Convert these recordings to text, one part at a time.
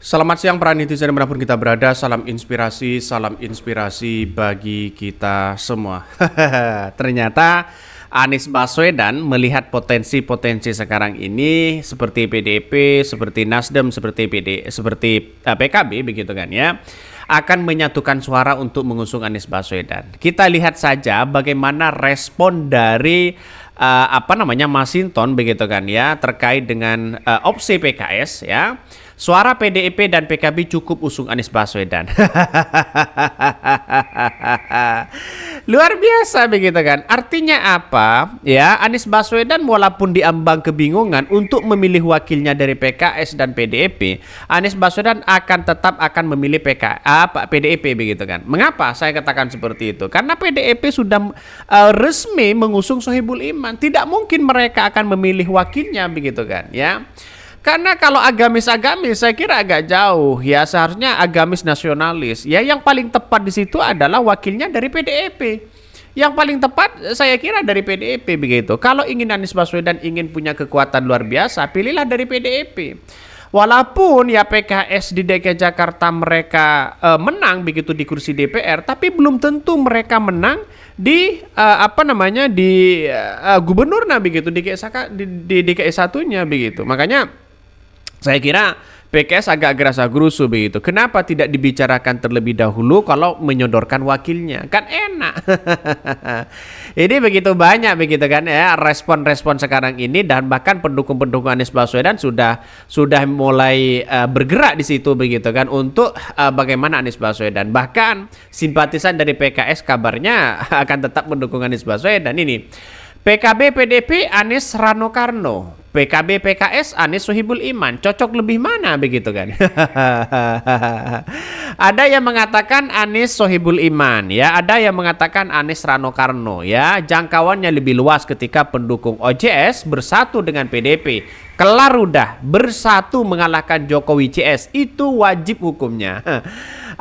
Selamat siang para netizen dimanapun kita berada, salam inspirasi bagi kita semua. Ternyata Anies Baswedan melihat potensi-potensi sekarang ini seperti PDIP, seperti Nasdem, seperti PKB begitu kan ya, akan menyatukan suara untuk mengusung Anies Baswedan. Kita lihat saja bagaimana respon dari Masinton begitu kan ya terkait dengan opsi PKS ya. Suara PDIP dan PKB cukup usung Anies Baswedan. Luar biasa begitu kan. Artinya apa? Ya, Anies Baswedan walaupun diambang kebingungan untuk memilih wakilnya dari PKS dan PDIP, Anies Baswedan akan memilih PDIP begitu kan. Mengapa saya katakan seperti itu? Karena PDIP sudah resmi mengusung Sohibul Iman. Tidak mungkin mereka akan memilih wakilnya begitu kan, ya. Karena kalau agamis-agamis saya kira agak jauh ya, seharusnya agamis nasionalis. Ya yang paling tepat di situ adalah wakilnya dari PDIP. Yang paling tepat saya kira dari PDIP begitu. Kalau ingin Anies Baswedan ingin punya kekuatan luar biasa, pilihlah dari PDIP. Walaupun ya PKS di DKI Jakarta mereka menang begitu di kursi DPR, tapi belum tentu mereka menang di gubernurnya begitu di DKI satunya begitu. Makanya saya kira PKS agak gerasa-gerusu begitu. Kenapa tidak dibicarakan terlebih dahulu kalau menyodorkan wakilnya? Kan enak. Ini begitu banyak begitu kan ya respon-respon sekarang ini, dan bahkan pendukung-pendukung Anies Baswedan sudah mulai bergerak di situ begitu kan untuk bagaimana Anies Baswedan. Bahkan simpatisan dari PKS kabarnya akan tetap mendukung Anies Baswedan ini. PKB PDP Anies Rano Karno, PKB PKS Anies Sohibul Iman, cocok lebih mana begitu kan? Ada yang mengatakan Anies Sohibul Iman ya, ada yang mengatakan Anies Rano Karno ya. Jangkauannya lebih luas ketika pendukung OJS bersatu dengan PDP. Kelar udah, bersatu mengalahkan Jokowi CS, itu wajib hukumnya.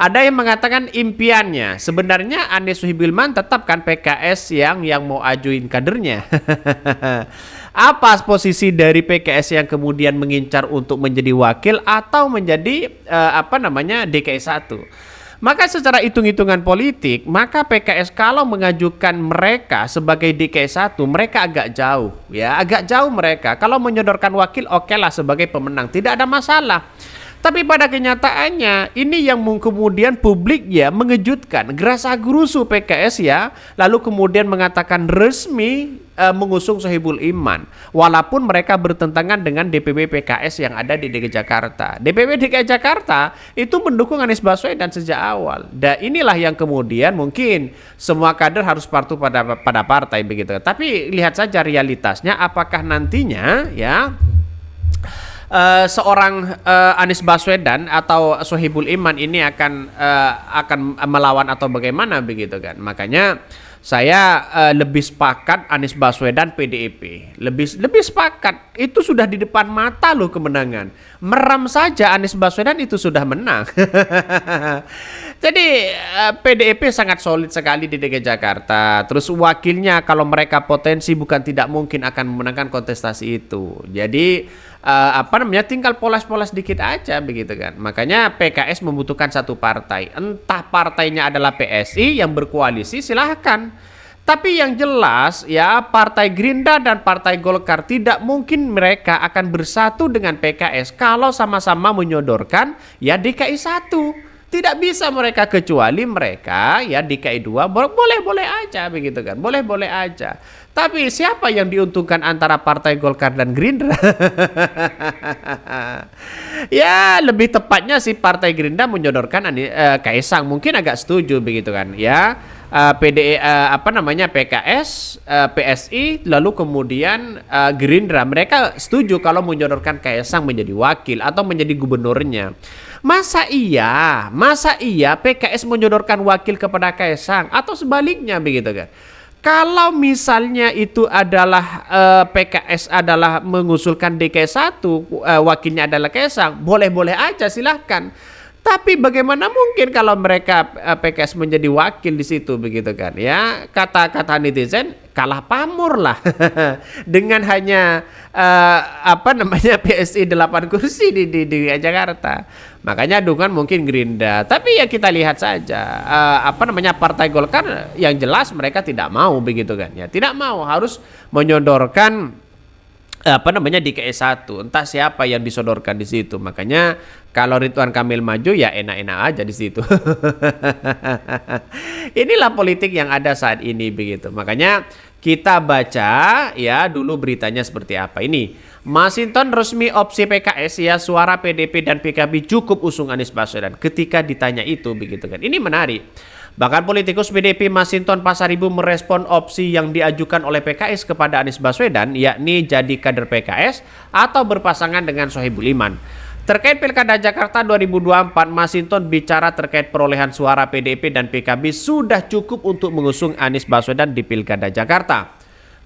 Ada yang mengatakan impiannya sebenarnya Anies Sohibul Iman tetapkan PKS yang mau ajuin kadernya. Apa posisi dari PKS yang kemudian mengincar untuk menjadi wakil atau menjadi DKI 1? Maka secara hitung-hitungan politik, maka PKS kalau mengajukan mereka sebagai DKI 1, mereka agak jauh ya, agak jauh mereka. Kalau menyodorkan wakil oke lah sebagai pemenang, tidak ada masalah. Tapi pada kenyataannya ini yang kemudian publik ya mengejutkan, gerasa-gerusu PKS ya, lalu kemudian mengatakan resmi mengusung Sohibul Iman, walaupun mereka bertentangan dengan DPP PKS yang ada di DKI Jakarta. DPP DKI Jakarta itu mendukung Anies Baswedan sejak awal. Dan inilah yang kemudian mungkin semua kader harus patuh pada partai begitu. Tapi lihat saja realitasnya, apakah nantinya ya seorang Anies Baswedan atau Sohibul Iman ini akan melawan atau bagaimana begitu kan. Makanya saya lebih sepakat Anies Baswedan PDIP. Lebih sepakat. Itu sudah di depan mata loh kemenangan. Meram saja Anies Baswedan itu sudah menang. Jadi PDIP sangat solid sekali di DKI Jakarta. Terus wakilnya kalau mereka potensi bukan tidak mungkin akan memenangkan kontestasi itu. Jadi tinggal poles-poles dikit aja begitu kan. Makanya PKS membutuhkan satu partai. Entah partainya adalah PSI yang berkoalisi, silahkan. Tapi yang jelas ya, Partai Gerindra dan Partai Golkar tidak mungkin mereka akan bersatu dengan PKS kalau sama-sama menyodorkan ya DKI 1. Tidak bisa mereka, kecuali mereka ya DKI 2 boleh-boleh aja begitu kan. Boleh-boleh aja. Tapi siapa yang diuntungkan antara Partai Golkar dan Gerindra? Ya lebih tepatnya sih Partai Gerindra menyodorkan Kaisang, mungkin agak setuju begitu kan ya. PKS, PSI, lalu kemudian Gerindra, mereka setuju kalau menyodorkan Kaisang menjadi wakil atau menjadi gubernurnya. Masa iya PKS menyodorkan wakil kepada Kaisang atau sebaliknya begitu kan? Kalau misalnya itu adalah PKS adalah mengusulkan DKI 1, wakilnya adalah Kaisang, boleh-boleh aja silahkan. Tapi bagaimana mungkin kalau mereka PKS menjadi wakil di situ begitu kan ya? Kata-kata netizen kalah pamor lah dengan hanya PSI 8 kursi di Jakarta. Makanya dukungan mungkin Gerindra. Tapi ya kita lihat saja Partai Golkar yang jelas mereka tidak mau begitu kan ya. Tidak mau, harus menyodorkan DKI 1, entah siapa yang disodorkan di situ. Makanya kalau Ridwan Kamil maju ya enak-enak aja di situ. Inilah politik yang ada saat ini begitu. Makanya kita baca ya dulu beritanya seperti apa ini. Masinton resmi opsi PKS ya, suara PDP dan PKB cukup usung Anies Baswedan. Ketika ditanya itu begitu kan. Ini menarik. Bahkan politikus PDP Masinton Pasaribu merespon opsi yang diajukan oleh PKS kepada Anies Baswedan, yakni jadi kader PKS atau berpasangan dengan Sohibul Iman. Terkait Pilkada Jakarta 2024, Masinton bicara terkait perolehan suara PDP dan PKB sudah cukup untuk mengusung Anies Baswedan di Pilkada Jakarta.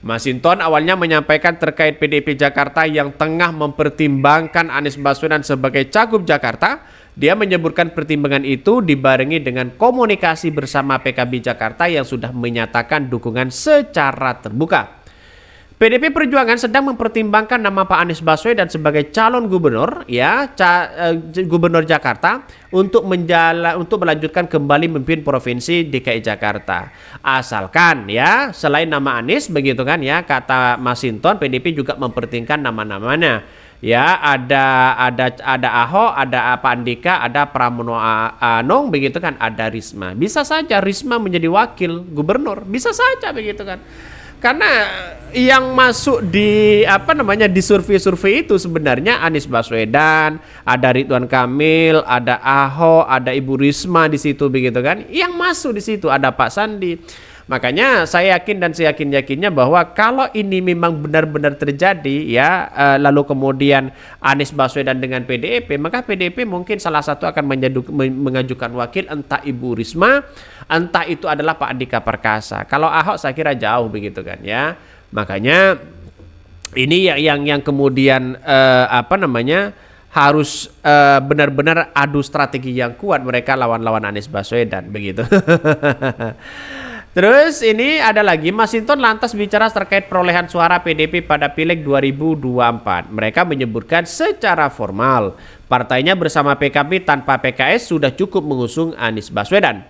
Masinton awalnya menyampaikan terkait PDP Jakarta yang tengah mempertimbangkan Anies Baswedan sebagai cagup Jakarta. Dia menyebutkan pertimbangan itu dibarengi dengan komunikasi bersama PKB Jakarta yang sudah menyatakan dukungan secara terbuka. PDP Perjuangan sedang mempertimbangkan nama Pak Anies Baswedan sebagai calon gubernur gubernur Jakarta untuk melanjutkan kembali memimpin provinsi DKI Jakarta. Asalkan ya selain nama Anies begitu kan ya, kata Masinton, PDP juga mempertimbangkan nama-namanya. Ya, ada Ahok, ada Pak Andika, ada Pramono Anung begitu kan, ada Risma. Bisa saja Risma menjadi wakil gubernur, bisa saja begitu kan. Karena yang masuk di di survei-survei itu sebenarnya Anies Baswedan, ada Ridwan Kamil, ada Ahok, ada Ibu Risma di situ begitu kan. Yang masuk di situ ada Pak Sandi. Makanya saya yakin dan seyakin-yakinnya bahwa kalau ini memang benar-benar terjadi ya, lalu kemudian Anies Baswedan dengan PDIP, maka PDIP mungkin salah satu akan mengajukan wakil, entah Ibu Risma, entah itu adalah Pak Andika Perkasa. Kalau Ahok saya kira jauh begitu kan ya. Makanya ini yang kemudian harus benar-benar adu strategi yang kuat mereka lawan Anies Baswedan begitu. Terus ini ada lagi, Masinton lantas bicara terkait perolehan suara PDP pada Pileg 2024. Mereka menyebutkan secara formal partainya bersama PKB tanpa PKS sudah cukup mengusung Anies Baswedan.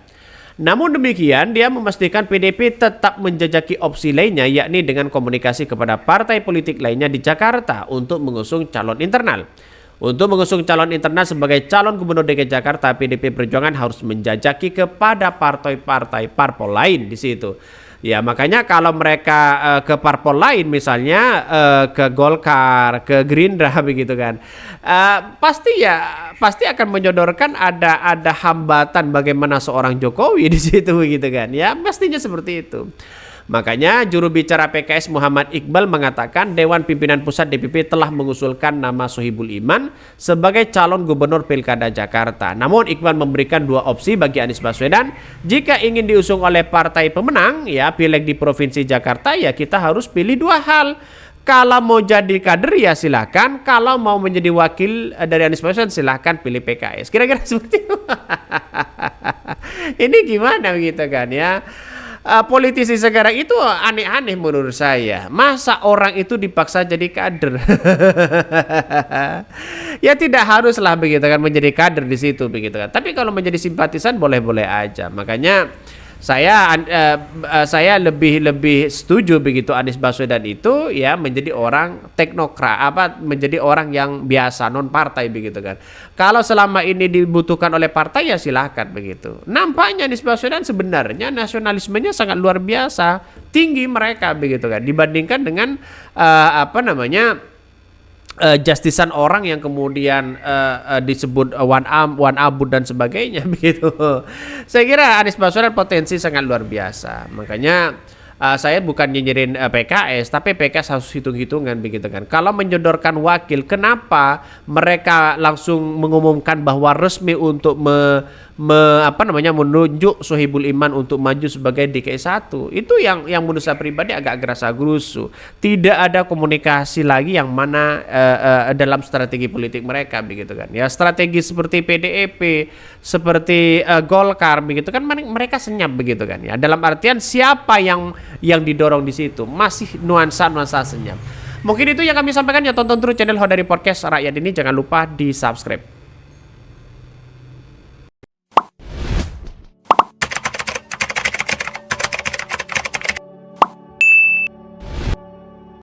Namun demikian, dia memastikan PDP tetap menjajaki opsi lainnya, yakni dengan komunikasi kepada partai politik lainnya di Jakarta untuk mengusung calon internal. Untuk mengusung calon internal sebagai calon gubernur DKI Jakarta, PDP Perjuangan harus menjajaki kepada partai-partai parpol lain di situ. Ya, makanya kalau mereka ke parpol lain, misalnya ke Golkar, ke Gerindra begitu kan, pasti akan menyodorkan ada hambatan bagaimana seorang Jokowi di situ gitu kan. Ya, pastinya seperti itu. Makanya juru bicara PKS Muhammad Iqbal mengatakan Dewan Pimpinan Pusat DPP telah mengusulkan nama Sohibul Iman sebagai calon gubernur Pilkada Jakarta. Namun Iqbal memberikan dua opsi bagi Anies Baswedan. Jika ingin diusung oleh partai pemenang ya Pileg di Provinsi Jakarta, ya kita harus pilih dua hal. Kalau mau jadi kader ya silakan, kalau mau menjadi wakil dari Anies Baswedan silakan pilih PKS. Kira-kira seperti itu. Ini gimana begitu kan ya? Politisi sekarang itu aneh-aneh menurut saya. Masa orang itu dipaksa jadi kader? Ya tidak haruslah begitu kan menjadi kader di situ begitu kan. Tapi kalau menjadi simpatisan boleh-boleh aja. Makanya saya lebih setuju begitu Anies Baswedan itu ya menjadi orang teknokrat, menjadi orang yang biasa non partai begitu kan. Kalau selama ini dibutuhkan oleh partai ya silahkan begitu. Nampaknya Anies Baswedan sebenarnya nasionalismenya sangat luar biasa tinggi mereka begitu kan dibandingkan dengan justisan orang yang kemudian disebut one abut dan sebagainya begitu. Saya kira Anies Baswedan potensi sangat luar biasa. Makanya saya bukan nyinyirin PKS, tapi PKS harus hitung-hitungan begitu kan. Kalau menyodorkan wakil, kenapa mereka langsung mengumumkan bahwa resmi untuk menunjuk Sohibul Iman untuk maju sebagai DKI 1? Itu yang menurut saya pribadi agak gerasa gerusu. Tidak ada komunikasi lagi yang mana dalam strategi politik mereka begitu kan. Ya, strategi seperti PDIP, seperti Golkar begitu kan, mereka senyap begitu kan ya. Dalam artian siapa yang didorong di situ masih nuansa senyap. Mungkin itu yang kami sampaikan ya, tonton terus channel Hodari Podcast Rakyat ini, jangan lupa di subscribe.